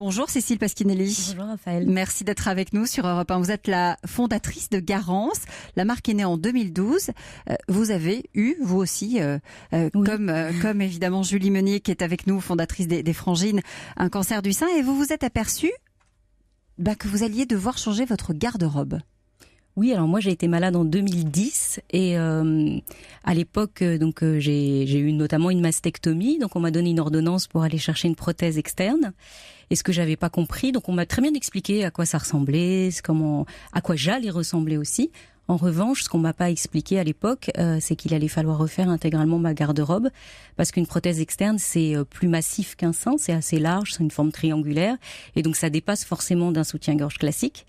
Bonjour Cécile Pasquinelli. Bonjour Raphaël. Merci d'être avec nous sur Europe 1. Vous êtes la fondatrice de Garance. La marque est née en 2012. Vous avez eu, vous aussi, oui. comme évidemment Julie Meunier qui est avec nous, fondatrice des Frangines, un cancer du sein. Et vous vous êtes aperçue que vous alliez devoir changer votre garde-robe. Oui, alors moi j'ai été malade en 2010 et à l'époque j'ai eu notamment une mastectomie, donc on m'a donné une ordonnance pour aller chercher une prothèse externe. Et ce que j'avais pas compris, donc on m'a très bien expliqué à quoi ça ressemblait, à quoi j'allais ressembler aussi. En revanche, ce qu'on m'a pas expliqué à l'époque, c'est qu'il allait falloir refaire intégralement ma garde-robe, parce qu'une prothèse externe, c'est plus massif qu'un sein, c'est assez large, c'est une forme triangulaire, et donc ça dépasse forcément d'un soutien-gorge classique.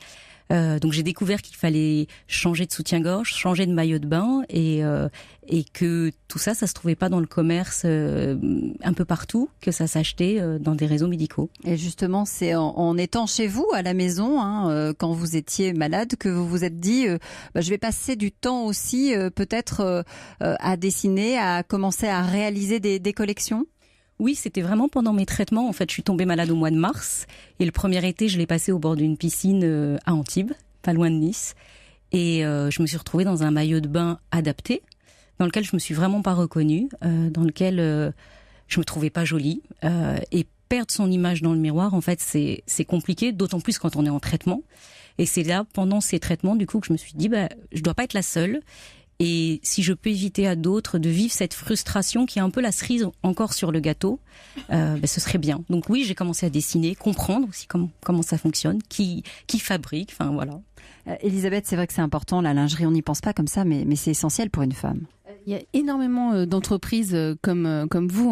Donc j'ai découvert qu'il fallait changer de soutien-gorge, changer de maillot de bain et que tout ça se trouvait pas dans le commerce un peu partout, que ça s'achetait dans des réseaux médicaux. Et justement, c'est en étant chez vous à la maison, quand vous étiez malade, que vous vous êtes dit je vais passer du temps aussi peut-être à dessiner, à commencer à réaliser des collections. Oui, c'était vraiment pendant mes traitements. En fait, je suis tombée malade au mois de mars. Et le premier été, je l'ai passé au bord d'une piscine à Antibes, pas loin de Nice. Et je me suis retrouvée dans un maillot de bain adapté, dans lequel je me suis vraiment pas reconnue, dans lequel je me trouvais pas jolie. Et perdre son image dans le miroir, en fait, c'est compliqué, d'autant plus quand on est en traitement. Et c'est là, pendant ces traitements, du coup, que je me suis dit, je dois pas être la seule. Et si je peux éviter à d'autres de vivre cette frustration qui est un peu la cerise encore sur le gâteau, ce serait bien. Donc oui, j'ai commencé à dessiner, comprendre aussi comment ça fonctionne, qui fabrique, enfin voilà. Elisabeth, c'est vrai que c'est important, la lingerie, on n'y pense pas comme ça, mais c'est essentiel pour une femme. Il y a énormément d'entreprises comme vous,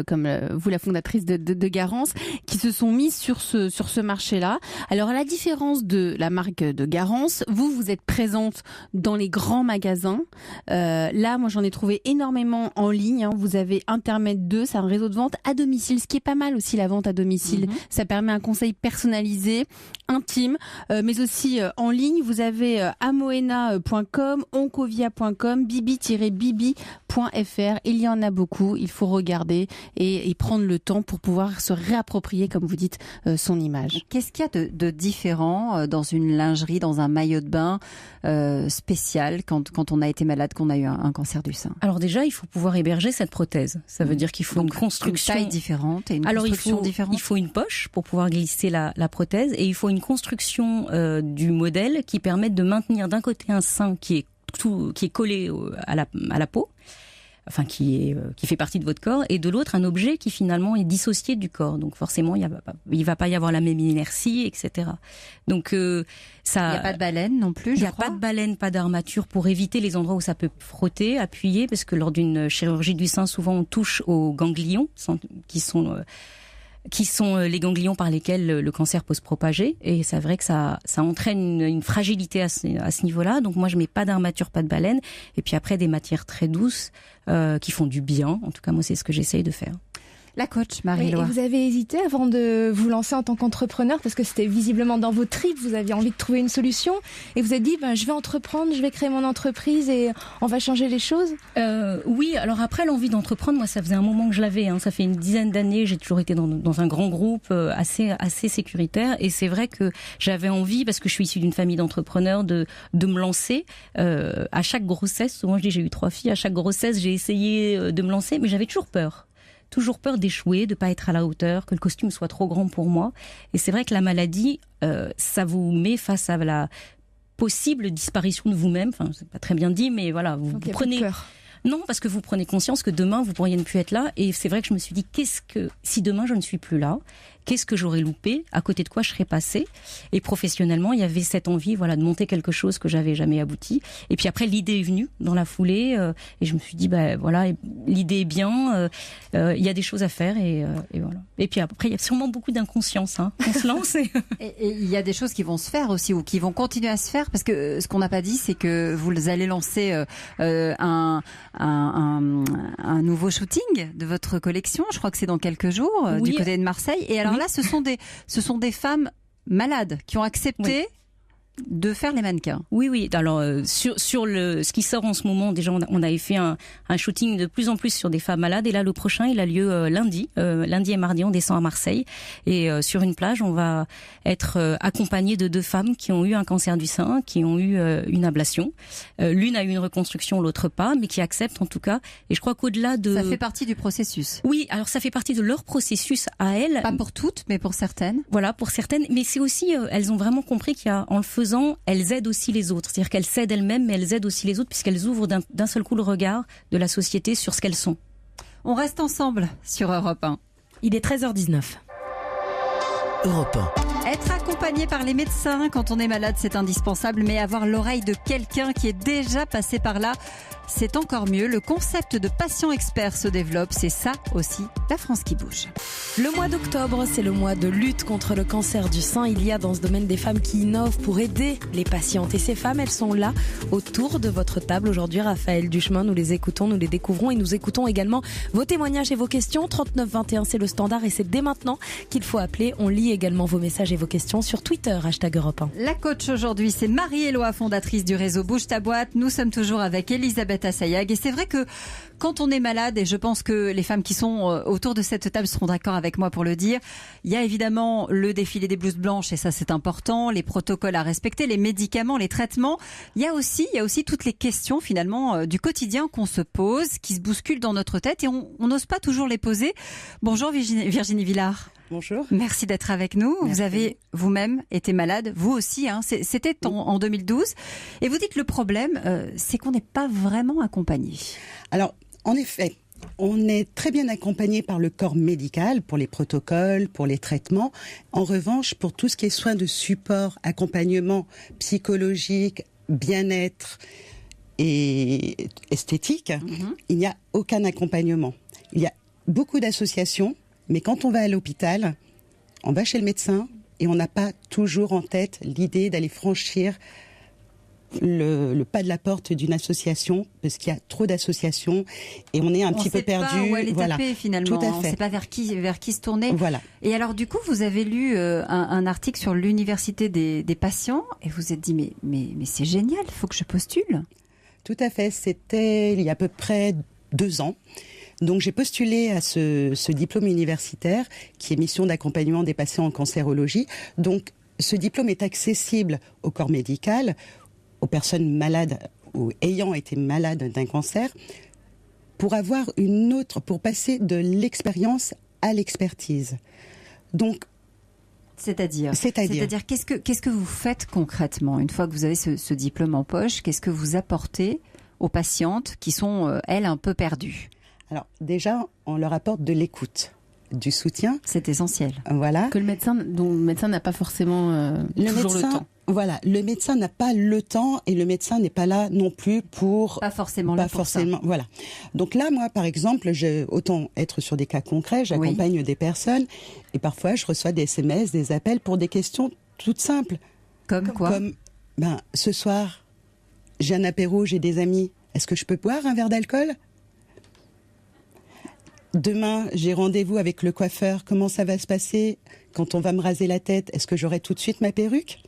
comme vous, la fondatrice de Garance, qui se sont mises sur ce marché-là. Alors, à la différence de la marque de Garance, vous êtes présente dans les grands magasins. Là, moi, j'en ai trouvé énormément en ligne. Vous avez Intermed 2, c'est un réseau de vente à domicile, ce qui est pas mal aussi, la vente à domicile. Ça permet un conseil personnalisé, intime, mais aussi en ligne. Vous avez amoena.com, oncovia.com, bibi-bibi.fr. Il y en a beaucoup, il faut regarder et prendre le temps pour pouvoir se réapproprier, comme vous dites, son image. Qu'est-ce qu'il y a de différent dans une lingerie, dans un maillot de bain spécial quand on a été malade, qu'on a eu un cancer du sein? Alors déjà, il faut pouvoir héberger cette prothèse. Ça veut dire qu'il faut une construction... Une taille différente et une construction différente. Il faut une poche pour pouvoir glisser la prothèse et il faut une construction du modèle qui permette de maintenir d'un côté un sein qui est collé à la peau, enfin qui fait partie de votre corps, et de l'autre un objet qui finalement est dissocié du corps. Donc forcément il va pas y avoir la même inertie, etc. Donc ça. Il n'y a pas de baleine non plus. Il n'y a pas de baleine, pas d'armature pour éviter les endroits où ça peut frotter, appuyer, parce que lors d'une chirurgie du sein, souvent on touche aux ganglions qui sont les ganglions par lesquels le cancer peut se propager, et c'est vrai que ça entraîne une fragilité à ce niveau-là. Donc moi je mets pas d'armature, pas de baleine, et puis après des matières très douces qui font du bien. En tout cas moi c'est ce que j'essaye de faire. La coach Marie-Loire. Et vous avez hésité avant de vous lancer en tant qu'entrepreneur, parce que c'était visiblement dans vos tripes, vous aviez envie de trouver une solution et vous avez dit je vais entreprendre, je vais créer mon entreprise et on va changer les choses. Oui, alors après l'envie d'entreprendre, moi ça faisait un moment que je l'avais, ça fait une dizaine d'années, j'ai toujours été dans un grand groupe assez sécuritaire, et c'est vrai que j'avais envie, parce que je suis issue d'une famille d'entrepreneurs, de me lancer. À chaque grossesse, souvent je dis j'ai eu 3 filles, à chaque grossesse j'ai essayé de me lancer, mais j'avais toujours peur d'échouer, de pas être à la hauteur, que le costume soit trop grand pour moi. Et c'est vrai que la maladie, ça vous met face à la possible disparition de vous-même. Enfin, c'est pas très bien dit, mais voilà, vous prenez peur. Non, parce que vous prenez conscience que demain vous pourriez ne plus être là. Et c'est vrai que je me suis dit, si demain je ne suis plus là, qu'est-ce que j'aurais loupé, à côté de quoi je serais passée. Et professionnellement, il y avait cette envie, de monter quelque chose que j'avais jamais abouti. Et puis après, l'idée est venue dans la foulée, et je me suis dit, l'idée est bien, il y a des choses à faire, et voilà. Et puis après, il y a sûrement beaucoup d'inconscience, on se lance. Et il y a des choses qui vont se faire aussi, ou qui vont continuer à se faire, parce que ce qu'on n'a pas dit, c'est que vous allez lancer un nouveau shooting de votre collection. Je crois que c'est dans quelques jours, oui, du côté de Marseille. Et alors là, ce sont des femmes malades qui ont accepté de faire les mannequins. Oui. Alors sur ce qui sort en ce moment, déjà on avait fait un shooting de plus en plus sur des femmes malades, et là le prochain il a lieu lundi et mardi, on descend à Marseille, et sur une plage on va être accompagné de 2 femmes qui ont eu un cancer du sein, qui ont eu une ablation. L'une a eu une reconstruction, l'autre pas, mais qui accepte en tout cas. Et je crois qu'au-delà de... Ça fait partie du processus. Oui, alors ça fait partie de leur processus à elles. Pas pour toutes, mais pour certaines. Voilà, pour certaines. Mais c'est aussi, elles ont vraiment compris qu'en le faisant, elles aident aussi les autres. C'est-à-dire qu'elles s'aident elles-mêmes, mais elles aident aussi les autres, puisqu'elles ouvrent d'un seul coup le regard de la société sur ce qu'elles sont. On reste ensemble sur Europe 1. Il est 13h19. Europe 1. Être accompagné par les médecins quand on est malade, c'est indispensable, mais avoir l'oreille de quelqu'un qui est déjà passé par là, c'est encore mieux. Le concept de patient expert se développe, c'est ça aussi, la France qui bouge. Le mois d'octobre, c'est le mois de lutte contre le cancer du sein. Il y a dans ce domaine des femmes qui innovent pour aider les patientes. Et ces femmes, elles sont là, autour de votre table. Aujourd'hui, Raphaël Duchemin, nous les écoutons, nous les découvrons, et nous écoutons également vos témoignages et vos questions. 39 21, c'est le standard, et c'est dès maintenant qu'il faut appeler. On lit également vos messages et vos questions sur Twitter, #Europe 1. La coach aujourd'hui, c'est Marie-Éloi, fondatrice du réseau Bouge ta boîte. Nous sommes toujours avec Elisabeth Assayag, et c'est vrai que quand on est malade, et je pense que les femmes qui sont autour de cette table seront d'accord avec moi pour le dire, il y a évidemment le défilé des blouses blanches, et ça c'est important, les protocoles à respecter, les médicaments, les traitements. Il y a aussi toutes les questions finalement du quotidien qu'on se pose, qui se bousculent dans notre tête, et on n'ose pas toujours les poser. Bonjour Virginie Villard. Bonjour. Merci d'être avec nous. Merci. Vous avez vous-même été malade, vous aussi. C'était en 2012. Et vous dites le problème, c'est qu'on n'est pas vraiment accompagné. Alors, en effet, on est très bien accompagné par le corps médical pour les protocoles, pour les traitements. En revanche, pour tout ce qui est soins de support, accompagnement psychologique, bien-être et esthétique, il n'y a aucun accompagnement. Il y a beaucoup d'associations, mais quand on va à l'hôpital, on va chez le médecin et on n'a pas toujours en tête l'idée d'aller franchir le pas de la porte d'une association, parce qu'il y a trop d'associations et on est un petit peu perdu. On ne sait pas où aller taper finalement. Tout à fait. On ne sait pas vers qui se tourner. Voilà. Et alors du coup, vous avez lu un article sur l'université des patients, et vous vous êtes dit mais c'est génial, il faut que je postule. Tout à fait. C'était il y a à peu près 2 ans. Donc j'ai postulé à ce diplôme universitaire qui est mission d'accompagnement des patients en cancérologie. Donc ce diplôme est accessible au corps médical, aux personnes malades ou ayant été malades d'un cancer, pour pour passer de l'expérience à l'expertise. Donc C'est-à-dire qu'est-ce que vous faites concrètement une fois que vous avez ce diplôme en poche? Qu'est-ce que vous apportez aux patientes qui sont elles un peu perdues? Alors déjà, on leur apporte de l'écoute, du soutien. C'est essentiel. Voilà. Dont le médecin n'a pas forcément toujours le temps. Voilà, le médecin n'a pas le temps, et le médecin n'est pas là non plus pour... Pas forcément ça. Voilà. Donc là, moi, par exemple, autant être sur des cas concrets, j'accompagne des personnes, et parfois je reçois des SMS, des appels pour des questions toutes simples. Comme quoi? Comme, ce soir, j'ai un apéro, j'ai des amis, est-ce que je peux boire un verre d'alcool ? Demain, j'ai rendez-vous avec le coiffeur, comment ça va se passer quand on va me raser la tête? Est-ce que j'aurai tout de suite ma perruque?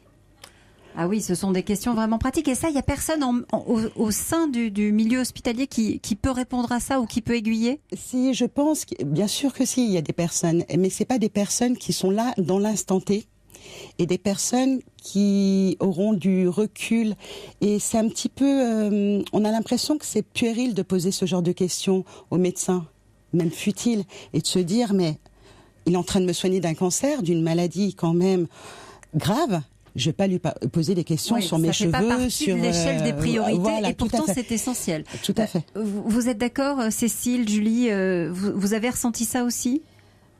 Ah oui, ce sont des questions vraiment pratiques. Et ça, il n'y a personne au sein du milieu hospitalier qui peut répondre à ça ou qui peut aiguiller? Si, je pense, bien sûr que si, il y a des personnes. Mais ce n'est pas des personnes qui sont là dans l'instant T. Et des personnes qui auront du recul. Et c'est un petit peu... on a l'impression que c'est puéril de poser ce genre de questions aux médecins, même futile, et de se dire, mais il est en train de me soigner d'un cancer, d'une maladie quand même grave. Je ne vais pas lui poser des questions sur mes cheveux. Ça fait pas partie de l'échelle des priorités, voilà, et pourtant c'est essentiel. Tout à fait. Vous êtes d'accord, Cécile, Julie, vous avez ressenti ça aussi?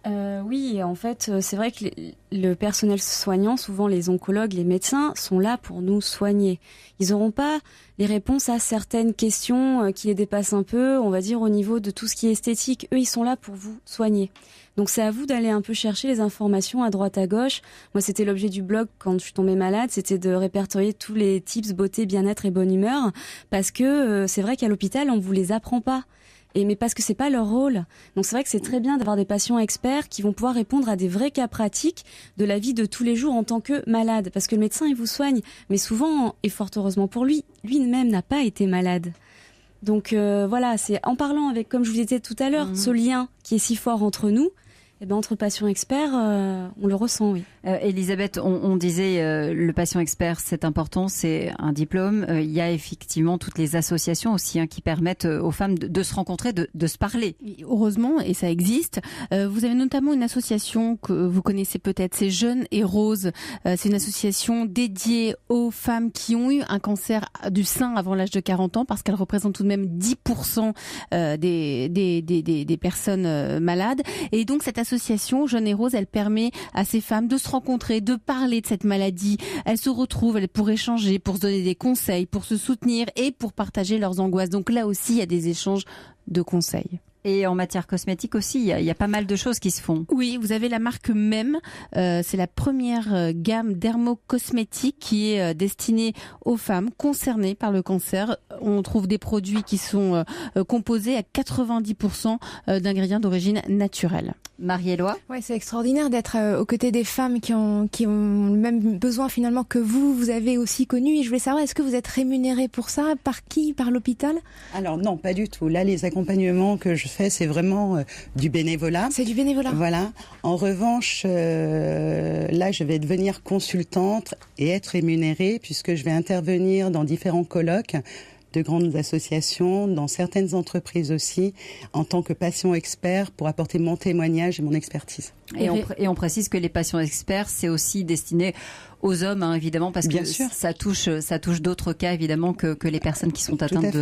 Oui, en fait, c'est vrai que le personnel soignant, souvent les oncologues, les médecins, sont là pour nous soigner. Ils n'auront pas les réponses à certaines questions qui les dépassent un peu, on va dire, au niveau de tout ce qui est esthétique. Eux, ils sont là pour vous soigner. Donc c'est à vous d'aller un peu chercher les informations à droite à gauche. Moi, c'était l'objet du blog quand je suis tombée malade, c'était de répertorier tous les tips beauté, bien-être et bonne humeur, parce que c'est vrai qu'à l'hôpital, on vous les apprend pas. mais parce que c'est pas leur rôle. Donc c'est vrai que c'est très bien d'avoir des patients experts qui vont pouvoir répondre à des vrais cas pratiques de la vie de tous les jours en tant que malade, parce que le médecin il vous soigne, mais souvent, et fort heureusement pour lui-même n'a pas été malade. Donc voilà, c'est en parlant avec, comme je vous disais tout à l'heure, ce lien qui est si fort entre nous, entre patients experts, on le ressent, oui. Elisabeth, on disait le patient expert, c'est important, c'est un diplôme. Il y a effectivement toutes les associations aussi qui permettent aux femmes de se rencontrer, de se parler. Heureusement, et ça existe. Vous avez notamment une association que vous connaissez peut-être, c'est Jeunes et Roses. C'est une association dédiée aux femmes qui ont eu un cancer du sein avant l'âge de 40 ans, parce qu'elle représente tout de même 10% des personnes malades. Et donc cette association Jeunes et Roses, elle permet à ces femmes de se rencontrer, de parler de cette maladie. Elles se retrouvent pour échanger, pour se donner des conseils, pour se soutenir et pour partager leurs angoisses. Donc là aussi, il y a des échanges de conseils. Et en matière cosmétique aussi, il y a pas mal de choses qui se font. Oui, vous avez la marque Même. C'est la première gamme dermocosmétique qui est destinée aux femmes concernées par le cancer. On trouve des produits qui sont composés à 90% d'ingrédients d'origine naturelle. Marie-Éloi ? Ouais, c'est extraordinaire d'être aux côtés des femmes qui ont le même besoin finalement que vous avez aussi connu. Et je voulais savoir, est-ce que vous êtes rémunérée pour ça ? Par qui ? Par l'hôpital ? Alors non, pas du tout. Là, les accompagnements que je fais, c'est vraiment du bénévolat. C'est du bénévolat. Voilà. En revanche, là, je vais devenir consultante et être rémunérée puisque je vais intervenir dans différents colloques de grandes associations, dans certaines entreprises aussi, en tant que patient expert pour apporter mon témoignage et mon expertise. Et on précise que les patients experts, c'est aussi destiné aux hommes, évidemment, parce que ça touche d'autres cas, évidemment, que les personnes qui sont atteintes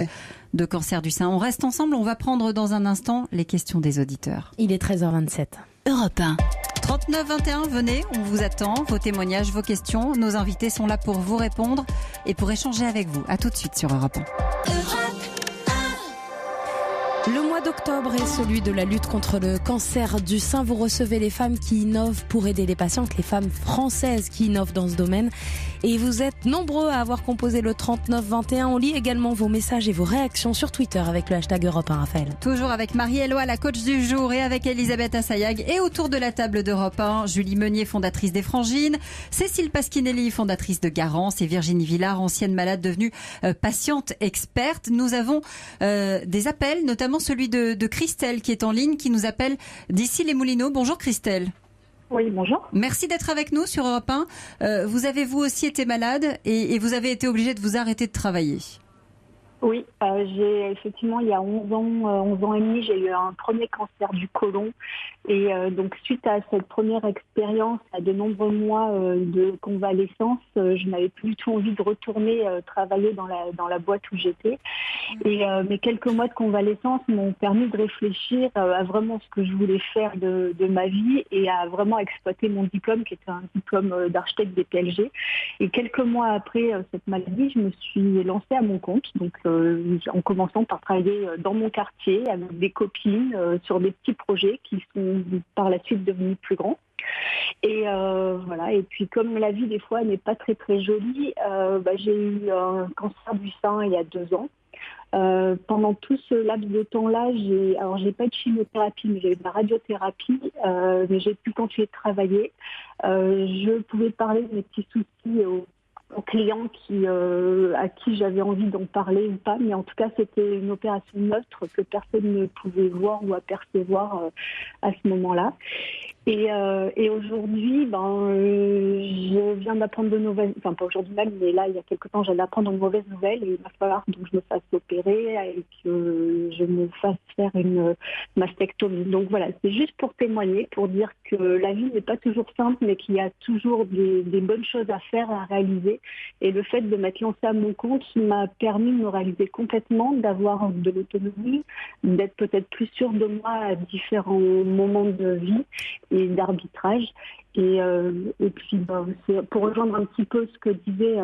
de cancer du sein. On reste ensemble, on va prendre dans un instant les questions des auditeurs. Il est 13h27. Europe 1. 39 21, venez, on vous attend, vos témoignages, vos questions. Nos invités sont là pour vous répondre et pour échanger avec vous. À tout de suite sur Europe 1. Le mois d'octobre est celui de la lutte contre le cancer du sein. Vous recevez les femmes qui innovent pour aider les patientes, les femmes françaises qui innovent dans ce domaine. Et vous êtes nombreux à avoir composé le 3921. On lit également vos messages et vos réactions sur Twitter avec le hashtag Europe 1, Raphaël. Toujours avec Marie-Éloi, la coach du jour, et avec Elisabeth Assayag. Et autour de la table d'Europe 1, Julie Meunier, fondatrice des Frangines, Cécile Pasquinelli, fondatrice de Garance, et Virginie Villard, ancienne malade devenue patiente experte. Nous avons des appels, notamment celui de Christelle qui est en ligne, qui nous appelle d'Issy-les-Moulineaux. Bonjour Christelle. Oui, bonjour. Merci d'être avec nous sur Europe 1. Vous avez vous aussi été malade et vous avez été obligée de vous arrêter de travailler. Oui, j'ai effectivement, il y a 11 ans et demi, j'ai eu un premier cancer du côlon. Et donc, suite à cette première expérience, à de nombreux mois de convalescence, je n'avais plus du tout envie de retourner travailler dans la boîte où j'étais. Et mes quelques mois de convalescence m'ont permis de réfléchir à vraiment ce que je voulais faire de ma vie et à vraiment exploiter mon diplôme, qui était un diplôme d'architecte des PLG. Et quelques mois après cette maladie, je me suis lancée à mon compte. Donc, en commençant par travailler dans mon quartier avec des copines sur des petits projets qui sont par la suite devenus plus grands. Et voilà. Et puis comme la vie des fois n'est pas très très jolie, j'ai eu un cancer du sein il y a 2 ans. Pendant tout ce laps de temps-là, j'ai pas eu de chimiothérapie, mais j'ai eu de la radiothérapie, mais j'ai pu continuer de travailler. Je pouvais parler de mes petits soucis aux clients à qui j'avais envie d'en parler ou pas, mais en tout cas c'était une opération neutre que personne ne pouvait voir ou apercevoir à ce moment-là. Et aujourd'hui, je viens d'apprendre de nouvelles, enfin pas aujourd'hui même, mais là il y a quelque temps j'allais apprendre de mauvaises nouvelles et il va falloir donc je me fasse opérer et que je me fasse faire une mastectomie. Donc voilà, c'est juste pour témoigner, pour dire que la vie n'est pas toujours simple, mais qu'il y a toujours des bonnes choses à faire, à réaliser. Et le fait de m'être lancée à mon compte m'a permis de me réaliser complètement, d'avoir de l'autonomie, d'être peut-être plus sûre de moi à différents moments de vie et d'arbitrage. Et puis, c'est pour rejoindre un petit peu ce que disait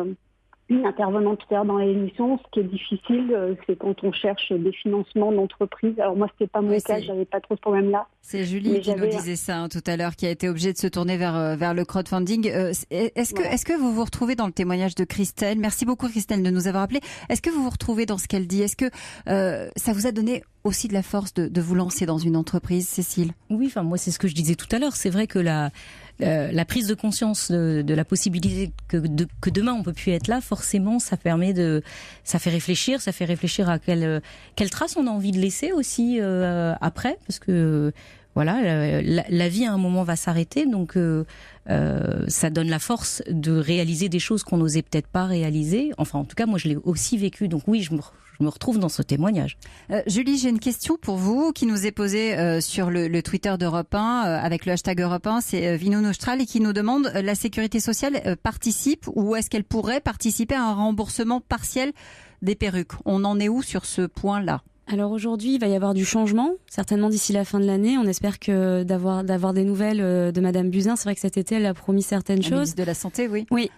une intervenante tout à l'heure dans l'émission, ce qui est difficile, c'est quand on cherche des financements d'entreprise. Alors moi, c'était pas mon cas, j'avais pas trop ce problème-là. C'est Julie qui nous disait ça tout à l'heure, qui a été obligée de se tourner vers le crowdfunding. Est-ce que vous vous retrouvez dans le témoignage de Christelle? Merci beaucoup Christelle de nous avoir appelé. Est-ce que vous vous retrouvez dans ce qu'elle dit? Est-ce que ça vous a donné aussi de la force de vous lancer dans une entreprise, Cécile? Oui, enfin moi c'est ce que je disais tout à l'heure. C'est vrai que la prise de conscience de la possibilité que demain on peut plus être là, forcément ça fait réfléchir à quelle trace on a envie de laisser aussi après, parce que voilà, la vie à un moment va s'arrêter, donc ça donne la force de réaliser des choses qu'on n'osait peut-être pas réaliser. Enfin, en tout cas, moi, je l'ai aussi vécu, donc oui, je me retrouve dans ce témoignage. Julie, j'ai une question pour vous qui nous est posée sur le Twitter d'Europe 1 avec le hashtag Europe 1, c'est Vino Nostral, et qui nous demande la sécurité sociale participe ou est-ce qu'elle pourrait participer à un remboursement partiel des perruques? On en est où sur ce point-là? Alors aujourd'hui, il va y avoir du changement, certainement d'ici la fin de l'année. On espère que d'avoir des nouvelles de Madame Buzyn. C'est vrai que cet été, elle a promis certaines choses. Ministre de la Santé, oui. Oui.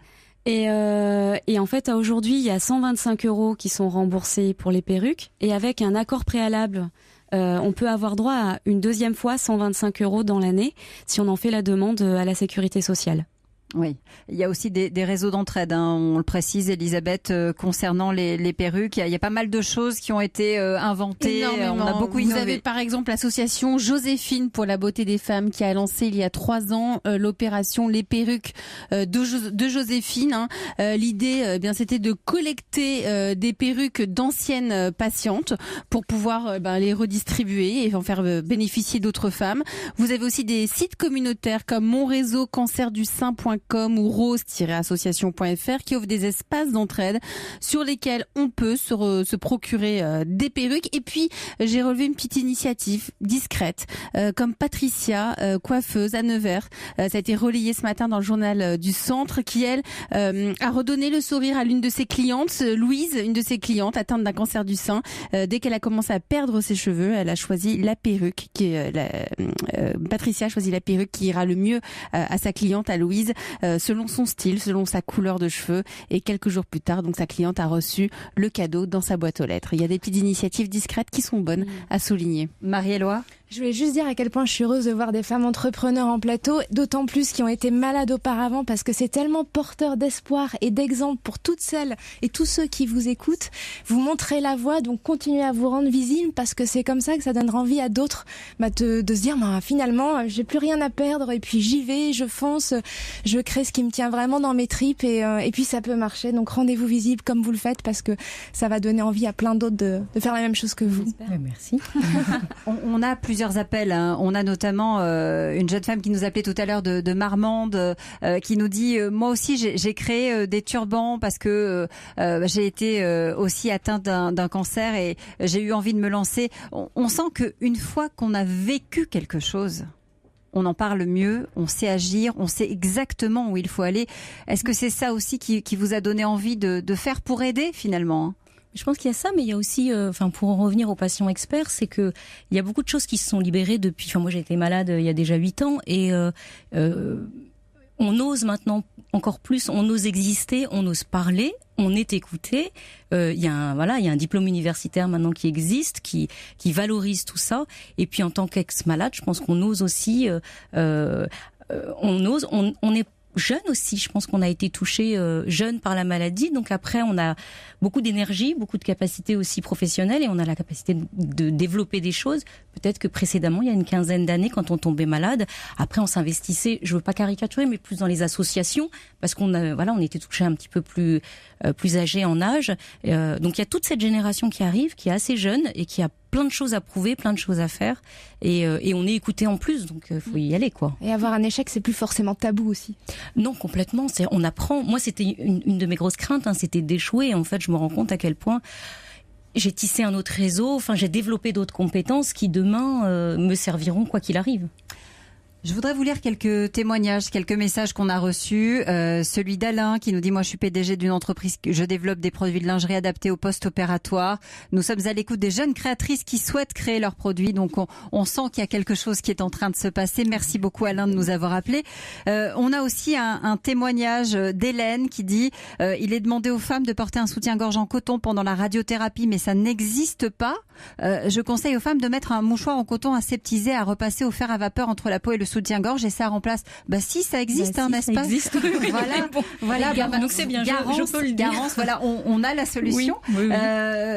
Et en fait, aujourd'hui, il y a 125 € qui sont remboursés pour les perruques. Et avec un accord préalable, on peut avoir droit à une deuxième fois 125 € dans l'année si on en fait la demande à la sécurité sociale. Oui, il y a aussi des réseaux d'entraide, hein, on le précise, Elisabeth, concernant les perruques. Il y a pas mal de choses qui ont été inventées. Énormément. On a beaucoup innové. Vous avez par exemple l'association Joséphine pour la beauté des femmes qui a lancé il y a 3 ans l'opération Les perruques de Joséphine. Hein. L'idée, bien, c'était de collecter des perruques d'anciennes patientes pour pouvoir les redistribuer et en faire bénéficier d'autres femmes. Vous avez aussi des sites communautaires comme Mon Réseau CancerDuSein.com ou rose-association.fr qui offrent des espaces d'entraide sur lesquels on peut se procurer des perruques. Et puis j'ai relevé une petite initiative discrète comme Patricia, coiffeuse à Nevers. Ça a été relayé ce matin dans le journal du Centre, qui elle a redonné le sourire à l'une de ses clientes, Louise, une de ses clientes atteinte d'un cancer du sein. Dès qu'elle a commencé à perdre ses cheveux, elle a choisi la perruque Patricia a choisi la perruque qui ira le mieux à sa cliente, à Louise, selon son style, selon sa couleur de cheveux. Et quelques jours plus tard, donc sa cliente a reçu le cadeau dans sa boîte aux lettres. Il y a des petites initiatives discrètes qui sont bonnes à souligner. Marie-Éloi? Je voulais juste dire à quel point je suis heureuse de voir des femmes entrepreneurs en plateau, d'autant plus qui ont été malades auparavant, parce que c'est tellement porteur d'espoir et d'exemple pour toutes celles et tous ceux qui vous écoutent. Vous montrez la voie, donc continuez à vous rendre visible, parce que c'est comme ça que ça donnera envie à d'autres de se dire finalement j'ai plus rien à perdre, et puis j'y vais, je fonce, je crée ce qui me tient vraiment dans mes tripes, et puis ça peut marcher. Donc rendez-vous visible comme vous le faites, parce que ça va donner envie à plein d'autres de faire la même chose que vous. Merci. On a plusieurs appels, hein. On a notamment une jeune femme qui nous appelait tout à l'heure de Marmande, qui nous dit moi aussi j'ai créé des turbans parce que j'ai été aussi atteinte d'un cancer et j'ai eu envie de me lancer. On sent qu'une fois qu'on a vécu quelque chose, on en parle mieux, on sait agir, on sait exactement où il faut aller. Est-ce que c'est ça aussi qui vous a donné envie de faire pour aider finalement? Je pense qu'il y a ça, mais il y a aussi, pour en revenir aux patients experts, c'est que il y a beaucoup de choses qui se sont libérées depuis. Moi, j'ai été malade il y a déjà 8 ans, et on ose maintenant encore plus, on ose exister, on ose parler, on est écouté. Il y a un diplôme universitaire maintenant qui existe, qui valorise tout ça. Et puis en tant qu'ex-malade, je pense qu'on ose aussi, on est jeune aussi, je pense qu'on a été touché jeune par la maladie, donc après on a beaucoup d'énergie, beaucoup de capacités aussi professionnelles, et on a la capacité de développer des choses. Peut-être que précédemment, il y a une quinzaine d'années, quand on tombait malade, après on s'investissait, je veux pas caricaturer, mais plus dans les associations, parce qu'on on était touché un petit peu plus âgé en âge. Donc il y a toute cette génération qui arrive, qui est assez jeune et qui a plein de choses à prouver, plein de choses à faire, et on est écouté en plus, donc faut y aller, quoi. Et avoir un échec, c'est plus forcément tabou aussi. Non, complètement. On apprend. Moi, c'était une de mes grosses craintes, c'était d'échouer. En fait, je me rends compte à quel point j'ai tissé un autre réseau. J'ai développé d'autres compétences qui demain me serviront quoi qu'il arrive. Je voudrais vous lire quelques témoignages, quelques messages qu'on a reçus. Celui d'Alain qui nous dit « Moi, je suis PDG d'une entreprise, je développe des produits de lingerie adaptés au post-opératoire. Nous sommes à l'écoute des jeunes créatrices qui souhaitent créer leurs produits. » Donc, on sent qu'il y a quelque chose qui est en train de se passer. Merci beaucoup, Alain, de nous avoir appelés. On a aussi un témoignage d'Hélène qui dit « Il est demandé aux femmes de porter un soutien-gorge en coton pendant la radiothérapie, mais ça n'existe pas. Je conseille aux femmes de mettre un mouchoir en coton aseptisé à repasser au fer à vapeur entre la peau et le soutien-gorge et ça remplace. Bah si, ça existe, n'est-ce pas? Voilà. Donc c'est bien. Garance, je peux le dire. Garance, voilà, on a la solution. Oui.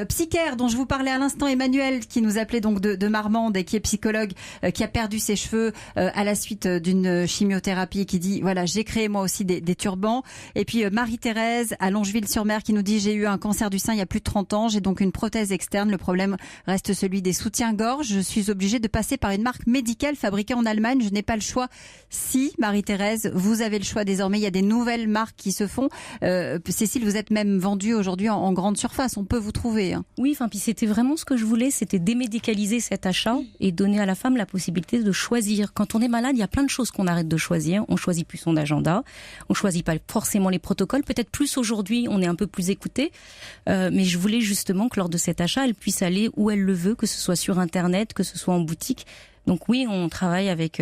Psychaire, dont je vous parlais à l'instant, Emmanuel, qui nous appelait donc de Marmande et qui est psychologue, qui a perdu ses cheveux à la suite d'une chimiothérapie, qui dit voilà, j'ai créé moi aussi des turbans. Et puis Marie-Thérèse à Longeville-sur-Mer qui nous dit j'ai eu un cancer du sein il y a plus de 30 ans, j'ai donc une prothèse externe. Le problème reste celui des soutiens-gorge. Je suis obligée de passer par une marque médicale fabriquée en Allemagne. Je n'ai pas le choix. Si, Marie-Thérèse, vous avez le choix désormais. Il y a des nouvelles marques qui se font. Cécile, vous êtes même vendue aujourd'hui en grande surface. On peut vous trouver. Hein. Oui, puis c'était vraiment ce que je voulais, c'était démédicaliser cet achat et donner à la femme la possibilité de choisir. Quand on est malade, il y a plein de choses qu'on arrête de choisir. On choisit plus son agenda. On choisit pas forcément les protocoles. Peut-être plus aujourd'hui, on est un peu plus écouté. Mais je voulais justement que lors de cet achat, elle puisse aller où elle le veut, que ce soit sur Internet, que ce soit en boutique. Donc oui, on travaille avec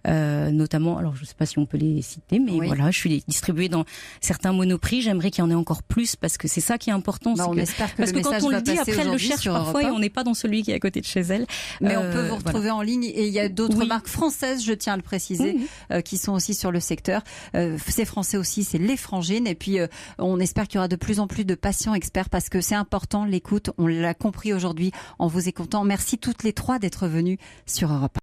notamment, alors je ne sais pas si on peut les citer, mais voilà, je suis distribuée dans certains Monoprix. J'aimerais qu'il y en ait encore plus parce que c'est ça qui est important. On espère que parce le que message quand on va le dit, passer après elle le cherche parfois et on n'est pas dans celui qui est à côté de chez elle. Mais on peut vous retrouver en ligne et il y a d'autres marques françaises, je tiens à le préciser, qui sont aussi sur le secteur. C'est français aussi, c'est les Frangines. Et puis on espère qu'il y aura de plus en plus de patients experts parce que c'est important l'écoute. On l'a compris aujourd'hui en vous écoutant. Merci toutes les trois d'être venues sur Europe 1.